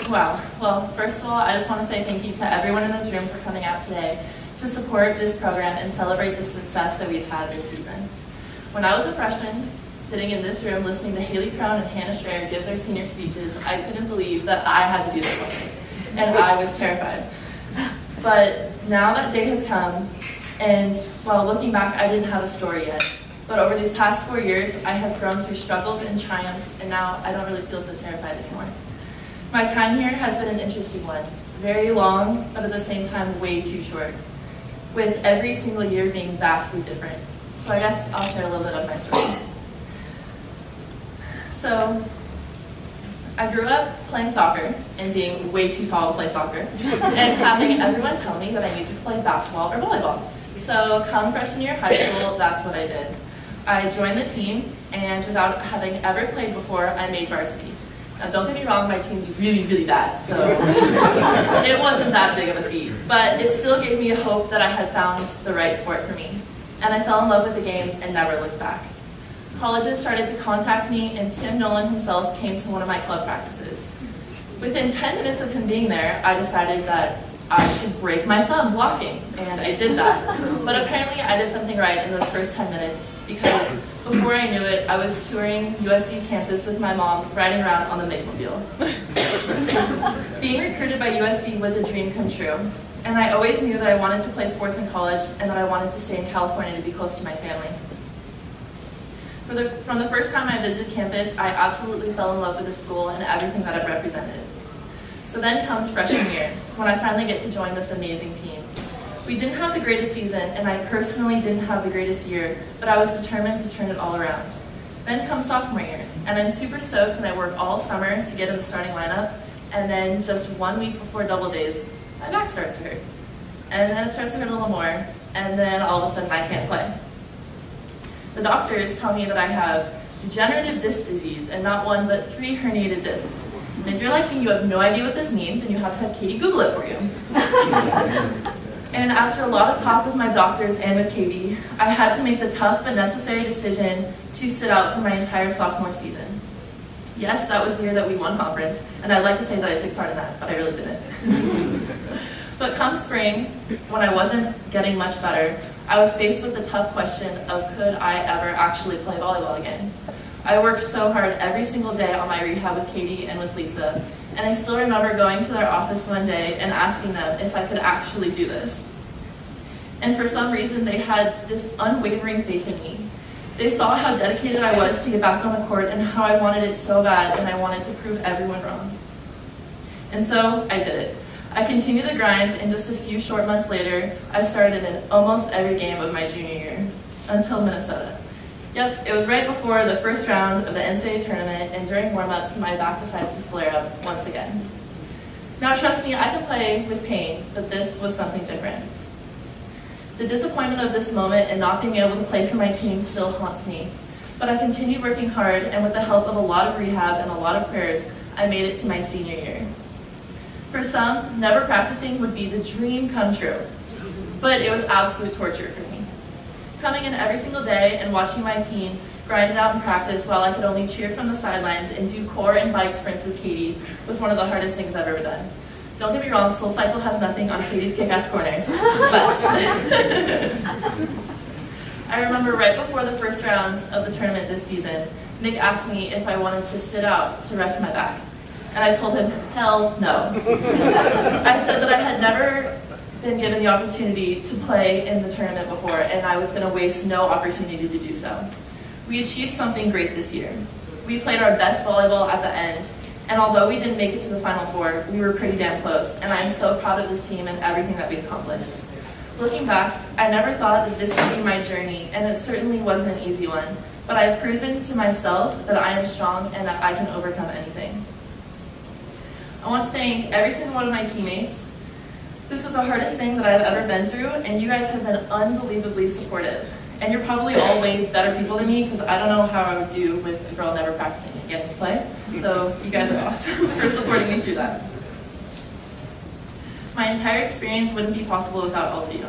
Wow. Well, first of all, I just want to say thank you to everyone in this room for coming out today to support this program and celebrate the success that we've had this season. When I was a freshman, sitting in this room listening to Haley Crown and Hannah Strayer give their senior speeches, I couldn't believe that I had to do this one day, and I was terrified. But now that day has come, and while looking back, I didn't have a story yet. But over these past 4 years, I have grown through struggles and triumphs, and now I don't really feel so terrified anymore. My time here has been an interesting one. Very long, but at the same time, way too short. With every single year being vastly different. So I guess I'll share a little bit of my story. So, I grew up playing soccer and being way too tall to play soccer, and having everyone tell me that I needed to play basketball or volleyball. So come freshman year of high school, that's what I did. I joined the team, and without having ever played before, I made varsity. Now don't get me wrong, my team's really, really bad, so it wasn't that big of a feat. But it still gave me a hope that I had found the right sport for me. And I fell in love with the game and never looked back. Colleges started to contact me, and Tim Nolan himself came to one of my club practices. Within 10 minutes of him being there, I decided that I should break my thumb blocking, and I did that. But apparently I did something right in those first 10 minutes, because before I knew it, I was touring USC's campus with my mom, riding around on the Make-Mobile. Being recruited by USC was a dream come true, and I always knew that I wanted to play sports in college and that I wanted to stay in California to be close to my family. From the first time I visited campus, I absolutely fell in love with the school and everything that it represented. So then comes freshman year, when I finally get to join this amazing team. We didn't have the greatest season, and I personally didn't have the greatest year, but I was determined to turn it all around. Then comes sophomore year, and I'm super stoked, and I work all summer to get in the starting lineup, and then just 1 week before double days, my back starts to hurt. And then it starts to hurt a little more, and then all of a sudden I can't play. The doctors tell me that I have degenerative disc disease, and not 1 but 3 herniated discs. And if you're like me, you have no idea what this means, and you have to have Katie Google it for you. And after a lot of talk with my doctors and with Katie, I had to make the tough but necessary decision to sit out for my entire sophomore season. Yes, that was the year that we won conference, and I'd like to say that I took part in that, but I really didn't. But come spring, when I wasn't getting much better, I was faced with the tough question of could I ever actually play volleyball again? I worked so hard every single day on my rehab with Katie and with Lisa, and I still remember going to their office one day and asking them if I could actually do this. And for some reason, they had this unwavering faith in me. They saw how dedicated I was to get back on the court and how I wanted it so bad, and I wanted to prove everyone wrong. And so I did it. I continued the grind, and just a few short months later, I started in almost every game of my junior year, until Minnesota. Yep, it was right before the first round of the NCAA tournament, and during warm-ups, my back decides to flare up once again. Now trust me, I can play with pain, but this was something different. The disappointment of this moment and not being able to play for my team still haunts me, but I continued working hard, and with the help of a lot of rehab and a lot of prayers, I made it to my senior year. For some, never practicing would be the dream come true, but it was absolute torture for me. Coming in every single day and watching my team grind it out in practice while I could only cheer from the sidelines and do core and bike sprints with Katie was one of the hardest things I've ever done. Don't get me wrong, Soul Cycle has nothing on Katie's kick-ass corner, but I remember right before the first round of the tournament this season, Nick asked me if I wanted to sit out to rest my back. And I told him, hell no. I said that I had never been given the opportunity to play in the tournament before, and I was going to waste no opportunity to do so. We achieved something great this year. We played our best volleyball at the end, and although we didn't make it to the Final Four, we were pretty damn close, and I'm so proud of this team and everything that we accomplished. Looking back, I never thought that this would be my journey, and it certainly wasn't an easy one, but I have proven to myself that I am strong and that I can overcome anything. I want to thank every single one of my teammates. This is the hardest thing that I've ever been through, and you guys have been unbelievably supportive. And you're probably all way better people than me, because I don't know how I would do with a girl never practicing and getting to play. So you guys are awesome for supporting me through that. My entire experience wouldn't be possible without all of you.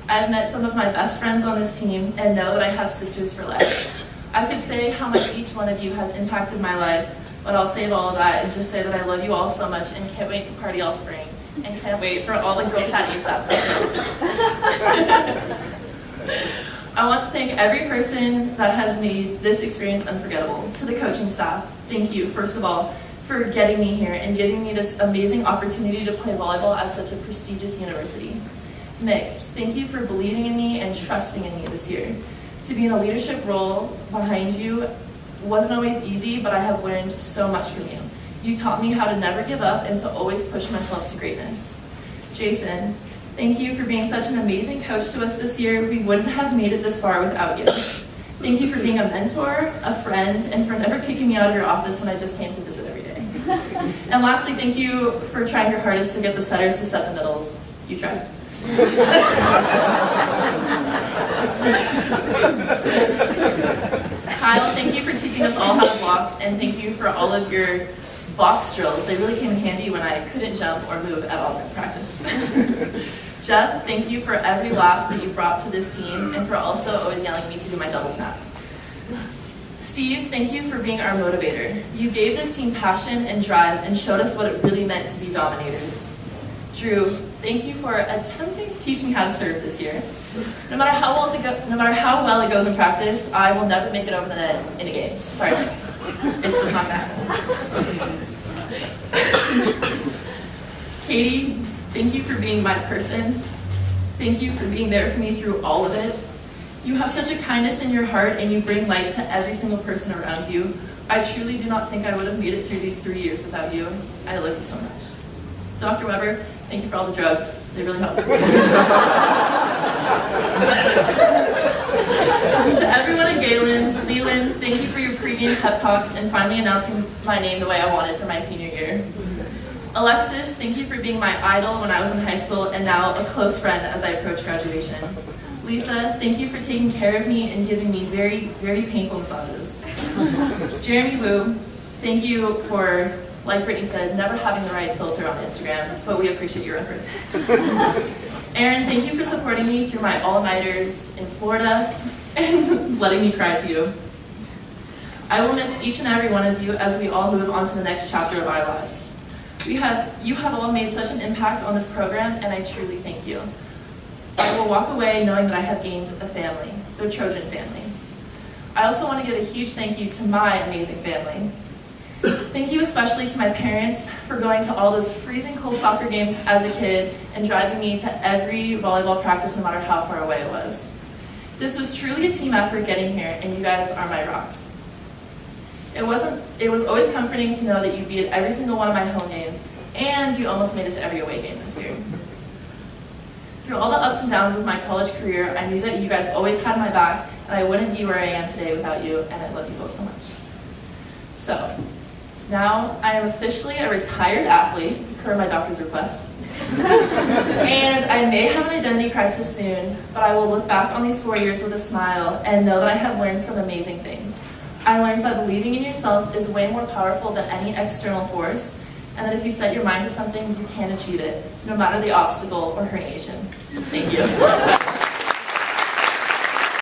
I've met some of my best friends on this team and know that I have sisters for life. I could say how much each one of you has impacted my life, But I'll save all of that and just say that I love you all so much and can't wait to party all spring and can't wait for all the girl chat ASAPs. I want to thank every person that has made this experience unforgettable. To the coaching staff, thank you, first of all, for getting me here and giving me this amazing opportunity to play volleyball at such a prestigious university. Nick, thank you for believing in me and trusting in me this year. To be in a leadership role behind you wasn't always easy, but I have learned so much from you. You taught me how to never give up and to always push myself to greatness. Jason, thank you for being such an amazing coach to us this year. We wouldn't have made it this far without you. Thank you for being a mentor, a friend, and for never kicking me out of your office when I just came to visit every day. And lastly, thank you for trying your hardest to get the setters to set the middles. You tried. Kyle, thank you for teaching us all how to block, and thank you for all of your box drills. They really came in handy when I couldn't jump or move at all in practice. Jeff, thank you for every laugh that you brought to this team and for also always yelling at me to do my double snap. Steve, thank you for being our motivator. You gave this team passion and drive and showed us what it really meant to be dominators. Drew, thank you for attempting to teach me how to serve this year. No matter how well it goes in practice, I will never make it over the net in a game. Sorry, it's just not gonna happen. Katie, thank you for being my person. Thank you for being there for me through all of it. You have such a kindness in your heart and you bring light to every single person around you. I truly do not think I would have made it through these 3 years without you. I love you so much. Dr. Weber, thank you for all the drugs. They really helped. To everyone at Galen, Leland, thank you for your pregame pep talks and finally announcing my name the way I wanted for my senior year. Alexis, thank you for being my idol when I was in high school and now a close friend as I approach graduation. Lisa, thank you for taking care of me and giving me very, very painful massages. Jeremy Wu, thank you for, like Brittany said, never having the right filter on Instagram, but we appreciate your effort. Aaron, thank you for supporting me through my all-nighters in Florida and letting me cry to you. I will miss each and every one of you as we all move on to the next chapter of our lives. You have all made such an impact on this program, and I truly thank you. I will walk away knowing that I have gained a family, the Trojan family. I also want to give a huge thank you to my amazing family. Thank you especially to my parents for going to all those freezing cold soccer games as a kid and driving me to every volleyball practice no matter how far away it was. This was truly a team effort getting here, and you guys are my rocks. It was always comforting to know that you'd be at every single one of my home games, and you almost made it to every away game this year. Through all the ups and downs of my college career, I knew that you guys always had my back, and I wouldn't be where I am today without you, and I love you both so much. So, now I am officially a retired athlete, per my doctor's request. And I may have an identity crisis soon, but I will look back on these 4 years with a smile and know that I have learned some amazing things. I learned that believing in yourself is way more powerful than any external force, and that if you set your mind to something, you can achieve it, no matter the obstacle or herniation. Thank you.